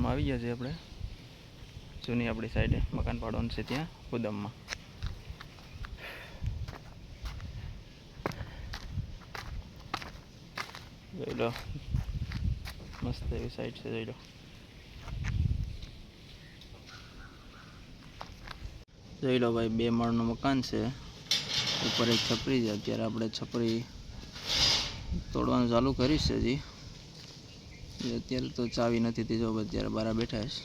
વિસ્તારમાં આવી ગયા છે આપણે જૂની આપણી સાઈડે મકાન પાડવાનું છે ત્યાં ગોદામમાં. જોઈ લો મસ્ત એવી સાઈડ છે. જોઈ લો ભાઈ 2 માળનું મકાન છે. ઉપર એક છપરી છે. અત્યારે આપણે છપરી તોડવાનું ચાલુ કરીશ હજી. અત્યારે તો ચાવી નથી તે જો અત્યારે બહાર બેઠા છે.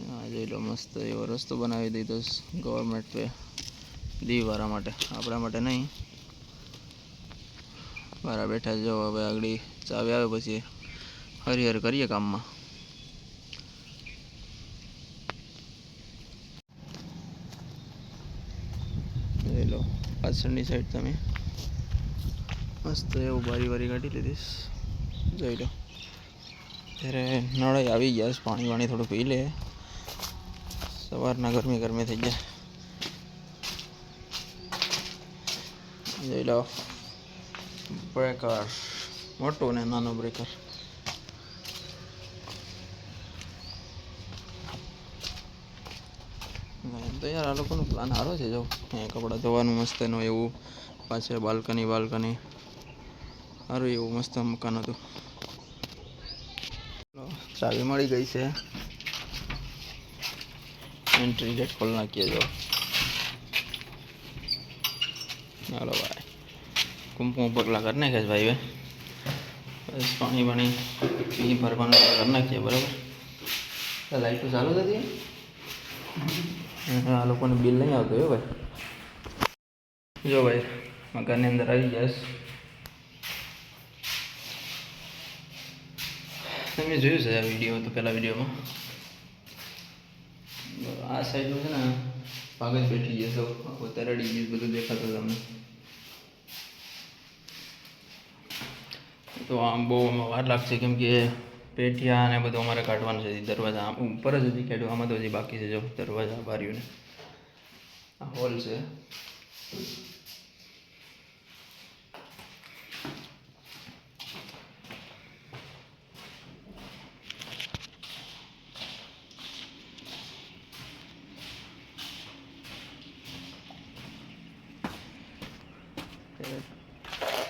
હા જોઈ લો મસ્ત એવો રસ્તો બનાવી દીધો ગવર્મેન્ટે દીવવાળા માટે, આપણા માટે નહીં. બહાર બેઠા જો હવે આગળ ચાવી આવે પછી હરિહર કરીએ કામમાં. જોઈ લો પાછળની સાઈડ તમે મસ્ત એવું બારી કાઢી લીધીશ. જોઈ લો ત્યારે નળાઈ આવી ગયા છે. પાણી થોડું પી લે, સવારના ગરમી થઈ ગયા. જોઈ લો બ્રેકર મોટું ને નાનું બ્રેકર. તો યાર આ લોકોનો પ્લાન સારો છે. જો અહીંયા કપડાં ધોવાનું મસ્ત એનું એવું, પાછળ બાલ્કની સારું એવું મસ્ત મકાન હતું. ચાવી મળી ગઈ છે. એન્ટ્રી ગેટ ખોલી નાખીએ. જો ચાલો ભાઈ કુમકુમ પગલા કરી નાખે છે ભાઈ. બસ પાણી પી ભરવાનું કરી નાખીએ. બરાબર લાઈટ તો ચાલુ જ હતી. આ લોકોને બિલ નહીં આવતું એવું ભાઈ. જો ભાઈ મકાનની અંદર આવી ગયા. તમે જોયું છે આ વિડીયો તો પહેલા વિડીયોમાં. આ સાઈડનું છે ને ભાગ જ બેઠી જશો આખું તરડી ગયું બધું દેખાતું તમને. તો આમ બહુ વાર લાગશે કેમ કે પેઠિયા અને બધું અમારે કાઢવાનું છે. દરવાજા આમ ઉપર જ હજી કાઢ્યું, આમાં તો હજી બાકી છે. જો દરવાજા બારીઓને આ હોલ છે.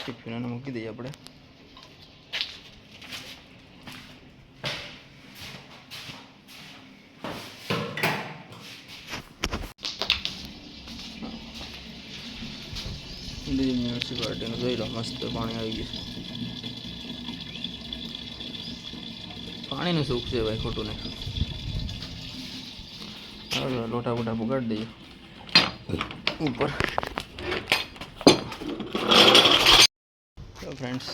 ટિફિન મૂકી દઈએ આપણે. મ્યુનિસિપાલિટીનું જોઈ લો મસ્ત પાણી આવી ગયું. પાણીનું સુખ છે ભાઈ, ખોટું નહીં. હવે લોટા બોટા પુગાડી દઈએ ઉપર. તો ફ્રેન્ડ્સ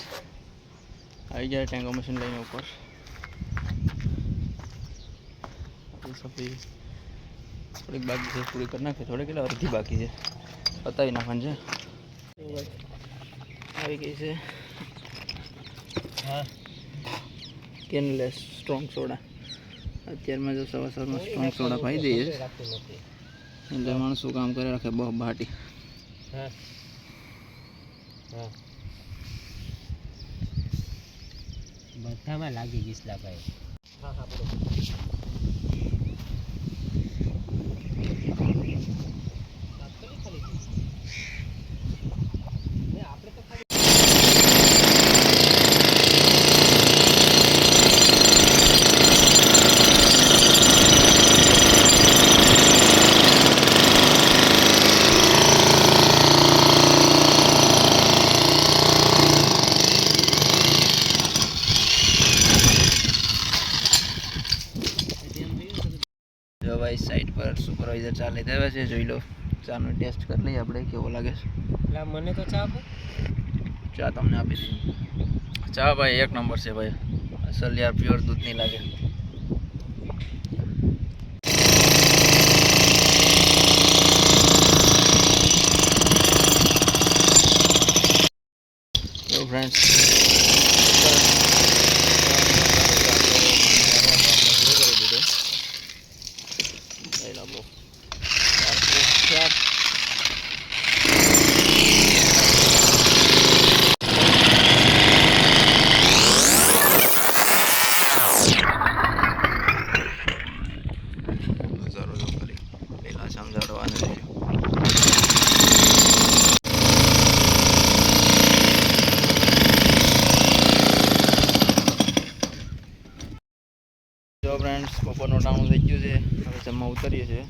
આવી જાય ટેંગો મશીન લઈને ઉપર. સફાઈ થોડીક બાકી છે, પૂરી કરી નાખીએ. થોડીક એટલે અડધી બાકી છે, પતાવી નાખવાની છે. આવી ગઈ છે કેનલેસ સ્ટ્રોંગ સોડા. અત્યારમાં જો સવારમાં સ્ટ્રોંગ સોડા પાઈ દઈએ એટલે માણસો કામ કરી રાખે બહુ બાટી. બધામાં લાગી ગઈસલા ભાઈ. જો ભાઈ સાઈડ પર સુપરવાઇઝર ચા લઈ આવ્યા છે. જોઈ લો ચાનો ટેસ્ટ કરી લઈએ આપણે કેવો લાગે છે. મને તો ચા આપો. ચા તમને આપી દઈએ. ચા ભાઈ એક નંબર છે ભાઈ, અસલ યાર પ્યોર દૂધ નહીં લાગે. જો ફ્રેન્ડ્સ ફ્રેન્ડ્સ, બપોરનું ટાણું થઈ ગયું છે. હવે જમવા ઉતરીએ છીએ.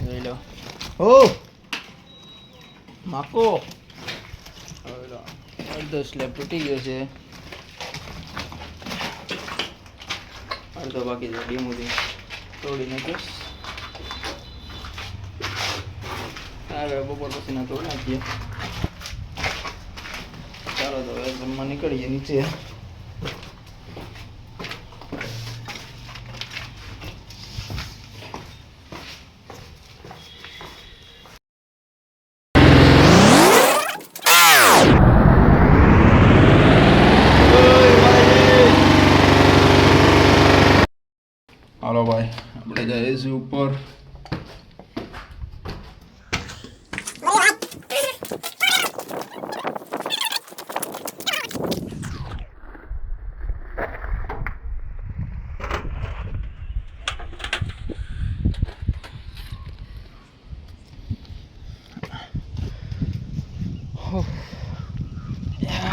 જોઈ લો. હો માકો અડધો સ્લેબ તૂટી ગયો છે, અડધો બાકી છે. ડીમુથી તોડી નાખ્યો. હવે બપોર પછીના તોડી નાખીએ. ચાલો તો હવે જમવા નીકળીએ નીચે. હાલો ભાઈ, આપણે જઈએ છીએ ઉપર.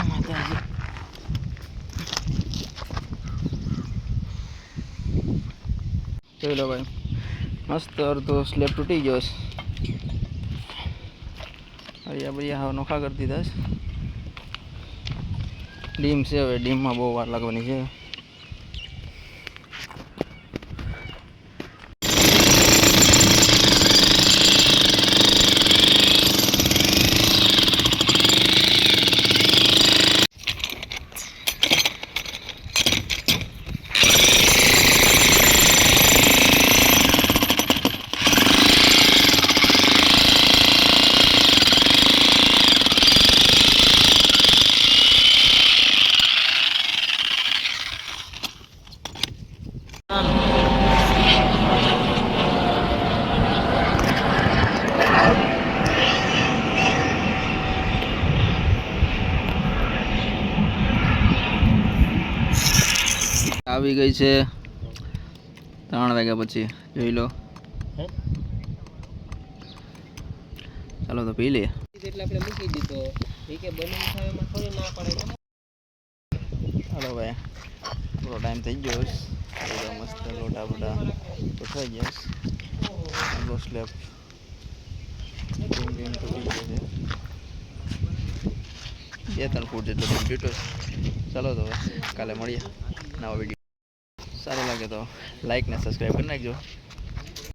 માતાજી, જોઈ લો ભાઈ, મસ્ત અડધો સ્લેબ તૂટી ગયો છે. હરિયા બરિયા હવે નોખા કરી દીધા છે. ડીમ છે, હવે ડીમમાં બહુ વાર લાગવાની છે. આવી ગઈ છે 3 વાગ્યા પછી. જોઈ લો. ચાલો તો પી લઈએ. એટલે આપણે મૂકી દીધો એ કે બની થાય એમાં થોડી ના પડે. ચાલો ભાઈ, થોડો ટાઈમ થઈ ગયો છે. મસ્ત લોટા બોટા તો થઈ ગયા છે. બસ સ્લેબ તૂટી ગયો છે. 2-3 ફૂટ જેટલો તૂટ્યો છે. ચાલો તો કાલે મળીએ નવા વિડીયો. સારું લાગે તો લાઈક ને સબસ્ક્રાઈબ કરી નાખજો.